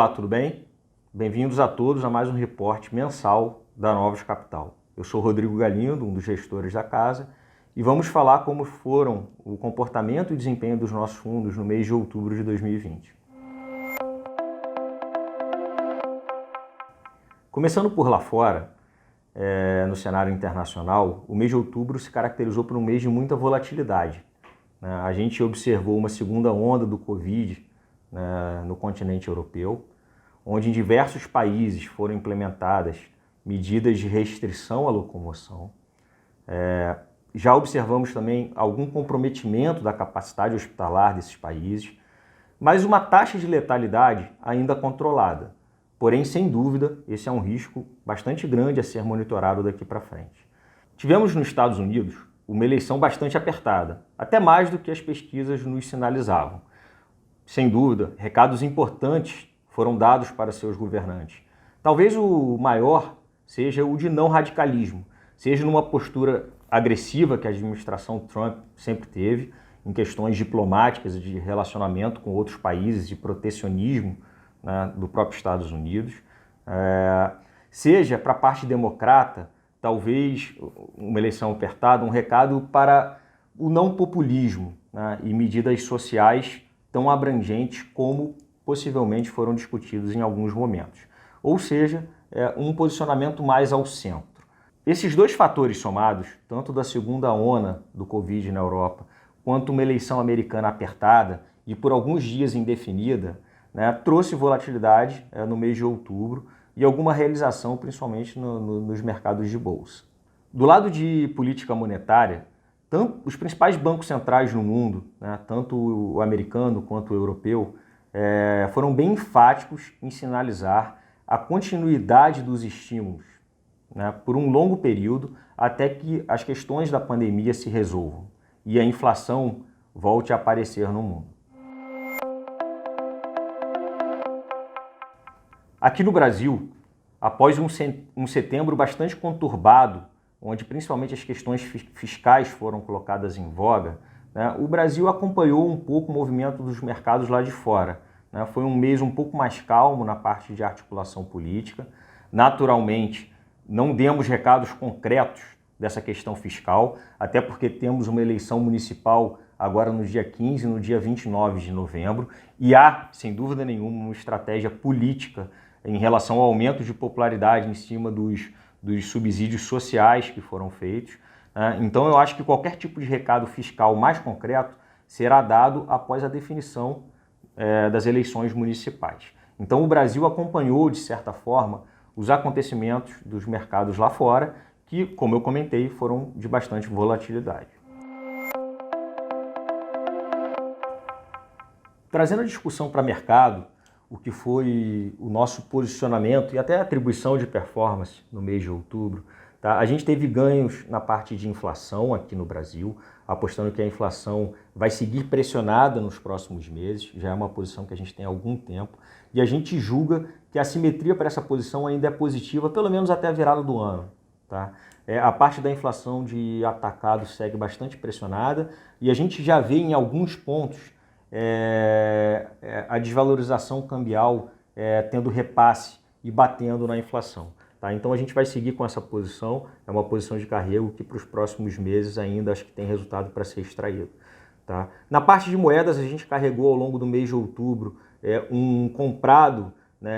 Olá, tudo bem? Bem-vindos a todos a mais um reporte mensal da Novos Capital. Eu sou Rodrigo Galindo, um dos gestores da casa, e vamos falar como foram o comportamento e desempenho dos nossos fundos no mês de outubro de 2020. Começando por lá fora, no cenário internacional, o mês de outubro se caracterizou por um mês de muita volatilidade. A gente observou uma segunda onda do Covid no continente europeu, onde em diversos países foram implementadas medidas de restrição à locomoção. Já observamos também algum comprometimento da capacidade hospitalar desses países, mas uma taxa de letalidade ainda controlada. Porém, sem dúvida, esse é um risco bastante grande a ser monitorado daqui para frente. Tivemos nos Estados Unidos uma eleição bastante apertada, até mais do que as pesquisas nos sinalizavam. Sem dúvida, recados importantes foram dados para seus governantes. Talvez o maior seja o de não radicalismo, seja numa postura agressiva que a administração Trump sempre teve, em questões diplomáticas e de relacionamento com outros países, de protecionismo do próprio Estados Unidos, seja para a parte democrata, talvez uma eleição apertada, um recado para o não populismo e medidas sociais tão abrangentes como possivelmente foram discutidos em alguns momentos. Ou seja, um posicionamento mais ao centro. Esses dois fatores somados, tanto da segunda onda do Covid na Europa, quanto uma eleição americana apertada e por alguns dias indefinida, trouxe volatilidade no mês de outubro e alguma realização, principalmente nos mercados de bolsa. Do lado de política monetária, tanto os principais bancos centrais no mundo, tanto o americano quanto o europeu, foram bem enfáticos em sinalizar a continuidade dos estímulos por um longo período até que as questões da pandemia se resolvam e a inflação volte a aparecer no mundo. Aqui no Brasil, após um setembro bastante conturbado, onde principalmente as questões fiscais foram colocadas em voga, o Brasil acompanhou um pouco o movimento dos mercados lá de fora. Foi um mês um pouco mais calmo na parte de articulação política. Naturalmente, não demos recados concretos dessa questão fiscal, até porque temos uma eleição municipal agora no dia 15 e no dia 29 de novembro, e há, sem dúvida nenhuma, uma estratégia política em relação ao aumento de popularidade em cima dos subsídios sociais que foram feitos. Então eu acho que qualquer tipo de recado fiscal mais concreto será dado após a definição das eleições municipais. Então o Brasil acompanhou, de certa forma, os acontecimentos dos mercados lá fora, que, como eu comentei, foram de bastante volatilidade. Trazendo a discussão para mercado, o que foi o nosso posicionamento e até a atribuição de performance no mês de outubro, a gente teve ganhos na parte de inflação aqui no Brasil, apostando que a inflação vai seguir pressionada nos próximos meses, já é uma posição que a gente tem há algum tempo, e a gente julga que a simetria para essa posição ainda é positiva, pelo menos até a virada do ano. A parte da inflação de atacado segue bastante pressionada e a gente já vê em alguns pontos a desvalorização cambial tendo repasse e batendo na inflação. Então a gente vai seguir com essa posição, é uma posição de carrego que para os próximos meses ainda acho que tem resultado para ser extraído. Na parte de moedas, a gente carregou ao longo do mês de outubro um comprado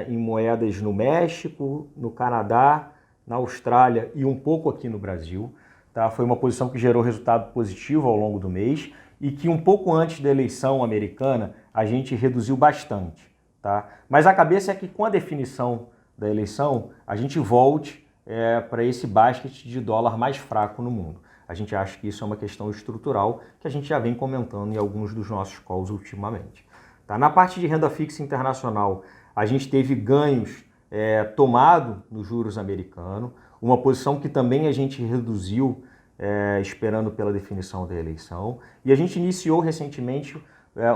em moedas no México, no Canadá, na Austrália e um pouco aqui no Brasil. Foi uma posição que gerou resultado positivo ao longo do mês e que um pouco antes da eleição americana a gente reduziu bastante. Mas a cabeça é que com a definição da eleição a gente volte para esse basket de dólar mais fraco no mundo. A gente acha que isso é uma questão estrutural que a gente já vem comentando em alguns dos nossos calls ultimamente. Na parte de renda fixa internacional, a gente teve ganhos tomado nos juros americanos, uma posição que também a gente reduziu esperando pela definição da eleição, e a gente iniciou recentemente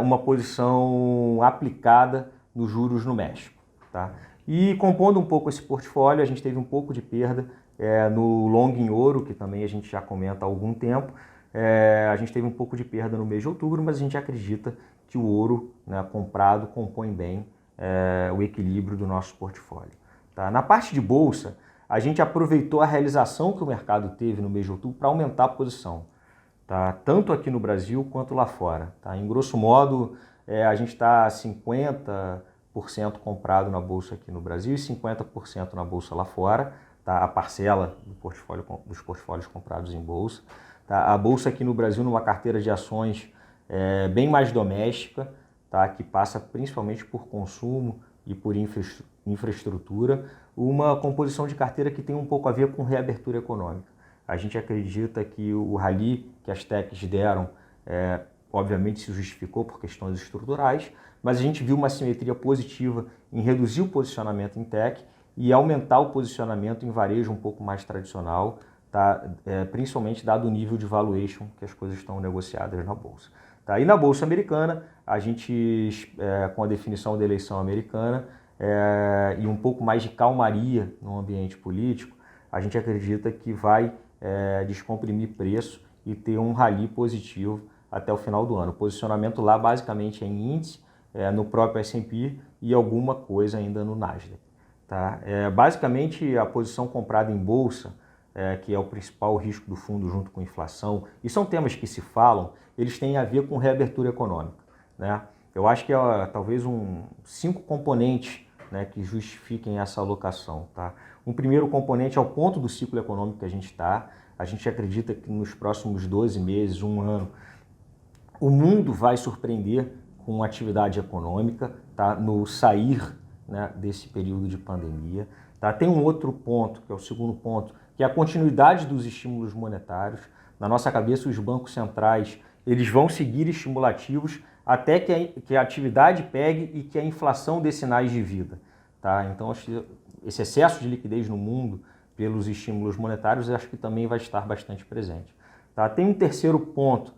uma posição aplicada nos juros no México. E compondo um pouco esse portfólio, a gente teve um pouco de perda no long em ouro, que também a gente já comenta há algum tempo. A gente teve um pouco de perda no mês de outubro, mas a gente acredita que o ouro comprado compõe bem o equilíbrio do nosso portfólio. Tá? Na parte de bolsa, a gente aproveitou a realização que o mercado teve no mês de outubro para aumentar a posição, tá? Tanto aqui no Brasil quanto lá fora. Tá? Em grosso modo, a gente está 50% comprado na bolsa aqui no Brasil e 50% na bolsa lá fora, tá? A parcela dos portfólios comprados em bolsa. Tá? A bolsa aqui no Brasil, numa carteira de ações bem mais doméstica, tá? Que passa principalmente por consumo e por infraestrutura, uma composição de carteira que tem um pouco a ver com reabertura econômica. A gente acredita que o rally que as techs deram, obviamente se justificou por questões estruturais, mas a gente viu uma simetria positiva em reduzir o posicionamento em tech e aumentar o posicionamento em varejo um pouco mais tradicional, tá? Principalmente dado o nível de valuation que as coisas estão negociadas na bolsa. Tá? E na bolsa americana, a gente, com a definição da eleição americana e um pouco mais de calmaria no ambiente político, a gente acredita que vai descomprimir preço e ter um rally positivo até o final do ano. O posicionamento lá basicamente é em índice, no próprio S&P e alguma coisa ainda no Nasdaq. Tá? Basicamente a posição comprada em bolsa, que é o principal risco do fundo junto com inflação, e são temas que se falam, eles têm a ver com reabertura econômica. Né? Eu acho que talvez 5 componentes, né, que justifiquem essa alocação. Tá? Um primeiro componente é o ponto do ciclo econômico que a gente está. A gente acredita que nos próximos 12 meses, um ano, o mundo vai surpreender com atividade econômica, tá? No sair, né, desse período de pandemia. Tá? Tem um outro ponto, que é o segundo ponto, que é a continuidade dos estímulos monetários. Na nossa cabeça, os bancos centrais eles vão seguir estimulativos até que a atividade pegue e que a inflação dê sinais de vida. Tá? Então, esse excesso de liquidez no mundo pelos estímulos monetários, eu acho que também vai estar bastante presente. Tá? Tem um terceiro ponto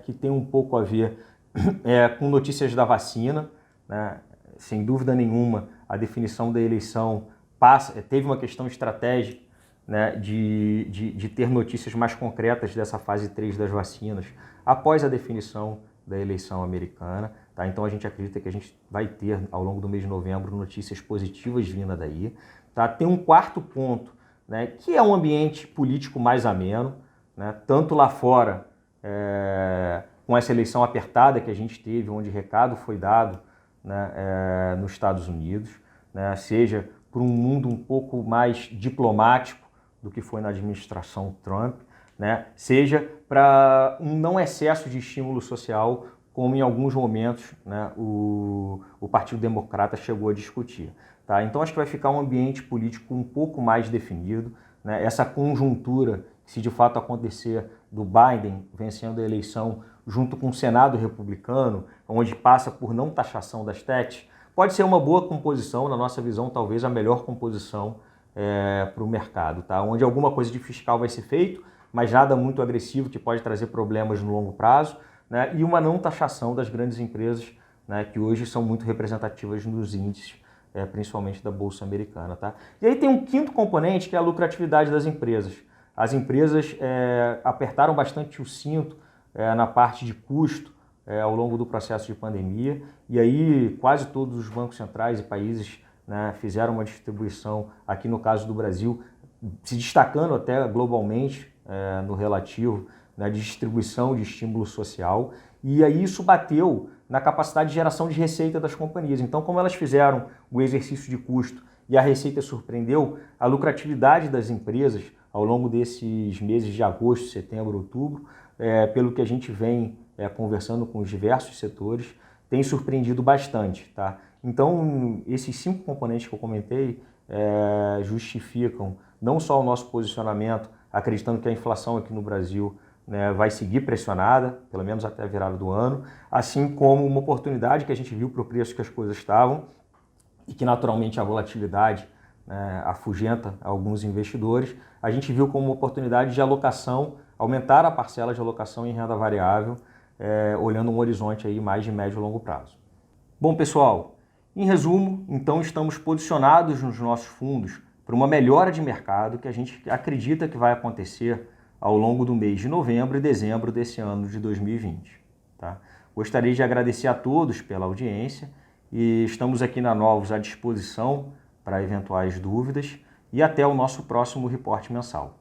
que tem um pouco a ver com notícias da vacina. Né? Sem dúvida nenhuma, a definição da eleição teve uma questão estratégica, né, de ter notícias mais concretas dessa fase 3 das vacinas após a definição da eleição americana. Tá? Então a gente acredita que a gente vai ter ao longo do mês de novembro notícias positivas vindas daí. Tá? Tem um quarto ponto, né, que é um ambiente político mais ameno, né, tanto lá fora, com essa eleição apertada que a gente teve, onde recado foi dado, né, nos Estados Unidos, né, seja por um mundo um pouco mais diplomático do que foi na administração Trump, né, seja para um não excesso de estímulo social, como em alguns momentos, né, o Partido Democrata chegou a discutir. Tá? Então acho que vai ficar um ambiente político um pouco mais definido, né? Essa conjuntura, se de fato acontecer, do Biden vencendo a eleição junto com o Senado republicano, onde passa por não taxação das techs, pode ser uma boa composição, na nossa visão talvez a melhor composição para o mercado, tá? Onde alguma coisa de fiscal vai ser feito, mas nada muito agressivo que pode trazer problemas no longo prazo, né? E uma não taxação das grandes empresas, né, que hoje são muito representativas nos índices, principalmente da Bolsa Americana. Tá? E aí tem um quinto componente, que é a lucratividade das empresas. As empresas apertaram bastante o cinto na parte de custo ao longo do processo de pandemia, e aí quase todos os bancos centrais e países, né, fizeram uma distribuição, aqui no caso do Brasil, se destacando até globalmente no relativo, né, de distribuição de estímulo social, e aí isso bateu na capacidade de geração de receita das companhias. Então, como elas fizeram o exercício de custo e a receita surpreendeu, a lucratividade das empresas ao longo desses meses de agosto, setembro, outubro, pelo que a gente vem conversando com os diversos setores, tem surpreendido bastante. Tá? Então, esses 5 componentes que eu comentei justificam não só o nosso posicionamento, acreditando que a inflação aqui no Brasil, né, vai seguir pressionada, pelo menos até a virada do ano, assim como uma oportunidade que a gente viu para o preço que as coisas estavam e que naturalmente a volatilidade, né, afugenta alguns investidores, a gente viu como uma oportunidade de alocação, aumentar a parcela de alocação em renda variável, olhando um horizonte aí mais de médio e longo prazo. Bom, pessoal, em resumo, então estamos posicionados nos nossos fundos para uma melhora de mercado que a gente acredita que vai acontecer ao longo do mês de novembro e dezembro desse ano de 2020. Tá? Gostaria de agradecer a todos pela audiência e estamos aqui na Novos à disposição para eventuais dúvidas e até o nosso próximo reporte mensal.